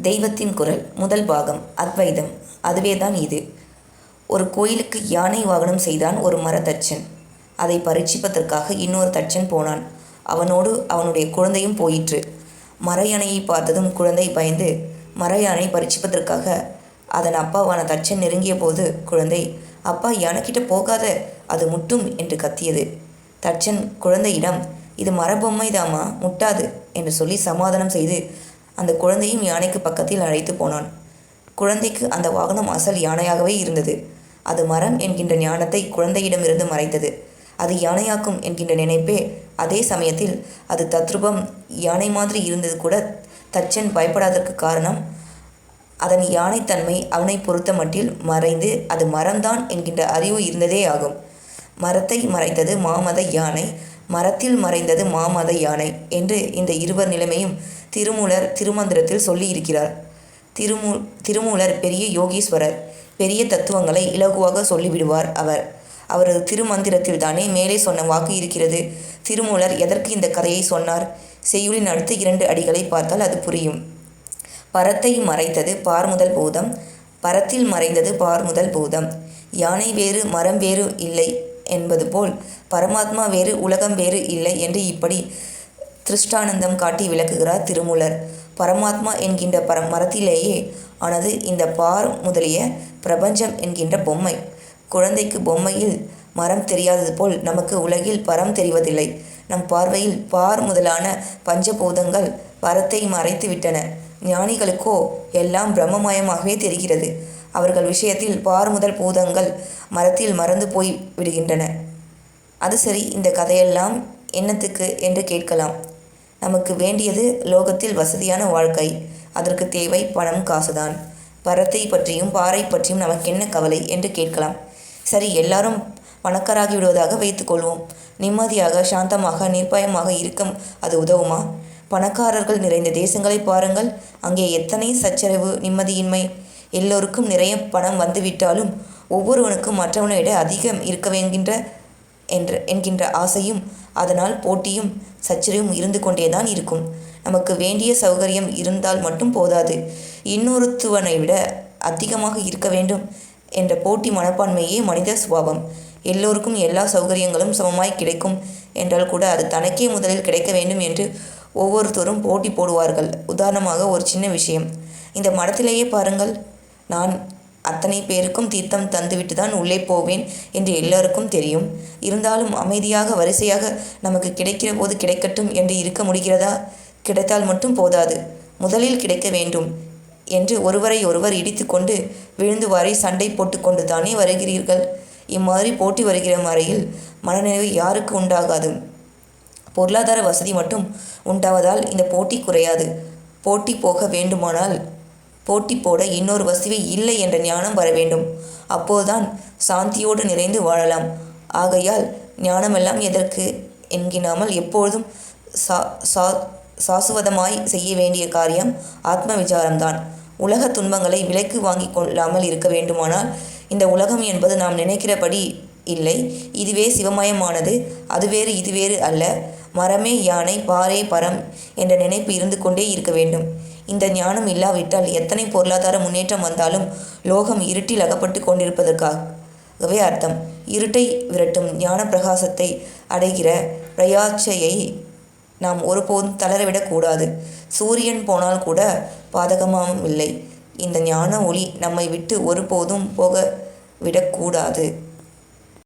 தெய்வத்தின் குரல் முதல் பாகம் அத்வைதம். அதுவேதான் இது. ஒரு கோயிலுக்கு யானை வாகனம் செய்தான் ஒரு மரத்தச்சன். அதை பரீட்சிப்பதற்காக இன்னொரு தச்சன் போனான். அவனோடு அவனுடைய குழந்தையும் போயிற்று. மர யானையை பார்த்ததும் குழந்தை பயந்து மர யானை பரீட்சிப்பதற்காக அதன் அப்பாவான தச்சன் நெருங்கிய போது குழந்தை, அப்பா, யானைக்கிட்ட போகாத, அது முட்டும் என்று கத்தியது. தச்சன் குழந்தையிடம், இது மரபொம்மை தாமா, முட்டாது என்று சொல்லி சமாதானம் செய்து அந்த குழந்தையும் யானைக்கு பக்கத்தில் அழைத்து போனான். குழந்தைக்கு அந்த வாகனம் அசல் யானையாகவே இருந்தது. அது மரம் என்கின்ற ஞானத்தை குழந்தையிடமிருந்து மறைத்தது. அது யானையாக்கும் என்கின்ற நினைப்பே. அதே சமயத்தில் அது தத்ரூபம் யானை மாதிரி இருந்தது கூட தச்சன் பயப்படாததற்கு காரணம் அதன் யானைத்தன்மை அவனை பொறுத்த மட்டில் மறைந்து அது மரம்தான் என்கின்ற அறிவு இருந்ததே ஆகும். மரத்தை மறைத்தது மாமத யானை, மரத்தில் மறைந்தது மாமத யானை என்று இந்த இருவர் நிலைமையும் திருமூலர் திருமந்திரத்தில் சொல்லி இருக்கிறார். திருமூலர் பெரிய யோகீஸ்வரர். பெரிய தத்துவங்களை இலகுவாக சொல்லிவிடுவார் அவர். அவரது திருமந்திரத்தில் தானே மேலே சொன்ன வாக்கு இருக்கிறது. திருமூலர் எதற்கு இந்த கதையை சொன்னார்? செய்யுளின் அடுத்த 2 அடிகளை பார்த்தால் அது புரியும். பரத்தை மறைத்தது பார்முதல் பூதம், பரத்தில் மறைந்தது பார்முதல் பூதம். யானை வேறு மரம் வேறு இல்லை என்பது போல் பரமாத்மா வேறு உலகம் வேறு இல்லை என்று இப்படி திருஷ்டானந்தம் காட்டி விளக்குகிறார் திருமூலர். பரமாத்மா என்கின்ற மரத்திலேயே ஆனது இந்த பார் முதலிய பிரபஞ்சம் என்கின்ற பொம்மை. குழந்தைக்கு பொம்மையில் மரம் தெரியாதது போல் நமக்கு உலகில் பரம் தெரிவதில்லை. நம் பார்வையில் பார் முதலான பஞ்சபூதங்கள் பரத்தை மறைத்து விட்டன. ஞானிகளுக்கோ எல்லாம் பிரம்மமயமாகவே தெரிகிறது. அவர்கள் விஷயத்தில் பார் முதல் பூதங்கள் மரத்தில் மறந்து போய் விடுகின்றன. அது சரி, இந்த கதையெல்லாம் என்னத்துக்கு என்று கேட்கலாம். நமக்கு வேண்டியது லோகத்தில் வசதியான வாழ்க்கை. அதற்கு தேவை பணம், காசுதான். பரத்தை பற்றியும் பாறை பற்றியும் நமக்கு என்ன கவலை என்று கேட்கலாம். சரி, எல்லாரும் பணக்காராகி விடுவதாக வைத்துக்கொள்வோம். நிம்மதியாக சாந்தமாக நிர்பயமாக இருக்க அது உதவுமா? பணக்காரர்கள் நிறைந்த தேசங்களை பாருங்கள். அங்கே எத்தனை சச்சரவு, நிம்மதியின்மை. எல்லோருக்கும் நிறைய பணம் வந்துவிட்டாலும் ஒவ்வொருவனுக்கும் மற்றவனை விட அதிகம் இருக்க என்கின்ற ஆசையும் அதனால் போட்டியும் சச்சரவும் இருந்து கொண்டேதான் இருக்கும். நமக்கு வேண்டிய சௌகரியம் இருந்தால் மட்டும் போதாது, இன்னொருத்துவனை விட அதிகமாக இருக்க வேண்டும் என்ற போட்டி மனப்பான்மையே மனித சுபாவம். எல்லோருக்கும் எல்லா சௌகரியங்களும் சமமாய் கிடைக்கும் என்றால் கூட அது தனக்கே முதலில் கிடைக்க வேண்டும் என்று ஒவ்வொருத்தரும் போட்டி போடுவார்கள். உதாரணமாக ஒரு சின்ன விஷயம், இந்த மடத்திலேயே பாருங்கள். நான் அத்தனை பேருக்கும் தீர்த்தம் தந்துவிட்டு தான் உள்ளே போவேன் என்று எல்லோருக்கும் தெரியும். இருந்தாலும் அமைதியாக வரிசையாக நமக்கு கிடைக்கிற போது கிடைக்கட்டும் என்று இருக்க முடிகிறதா? கிடைத்தால் மட்டும் போதாது, முதலில் கிடைக்க வேண்டும் என்று ஒருவரை ஒருவர் இடித்து கொண்டு விழுந்து வாரி சண்டை போட்டு கொண்டு தானே வருகிறீர்கள். இம்மாதிரி போட்டி வருகிற முறையில் மனநிறைவு யாருக்கு உண்டாகாது? பொருளாதார வசதி மட்டும் உண்டாவதால் இந்த போட்டி குறையாது. போட்டி போக வேண்டுமானால் போட்டி போட இன்னொரு வசதி இல்லை என்ற ஞானம் வர வேண்டும். அப்போதுதான் சாந்தியோடு நிறைந்து வாழலாம். ஆகையால் ஞானமெல்லாம் எதற்கு என்கினாமல் எப்பொழுதும் சாசுவதமாய் செய்ய வேண்டிய காரியம் ஆத்ம விசாரம்தான். உலக துன்பங்களை விலைக்கு வாங்கி கொள்ளாமல் இருக்க வேண்டுமானால் இந்த உலகம் என்பது நாம் நினைக்கிறபடி இல்லை. இதுவே சிவமயமானது, அது வேறு இது வேறு அல்ல. மரமே யானை, பாரே பரம் என்ற நினைப்பு இருந்து கொண்டே இருக்க வேண்டும். இந்த ஞானம் இல்லாவிட்டால் எத்தனை பொருளாதார முன்னேற்றம் வந்தாலும் லோகம் இருட்டில் அகப்பட்டு கொண்டிருப்பதற்காகவே அர்த்தம். இருட்டை விரட்டும் ஞான பிரகாசத்தை அடைகிற பிரயாட்சையை நாம் ஒருபோதும் தளரவிடக்கூடாது. சூரியன் போனால் கூட பாதகமாகவும் இல்லை. இந்த ஞான ஒளி நம்மை விட்டு ஒருபோதும் போக விடக்கூடாது.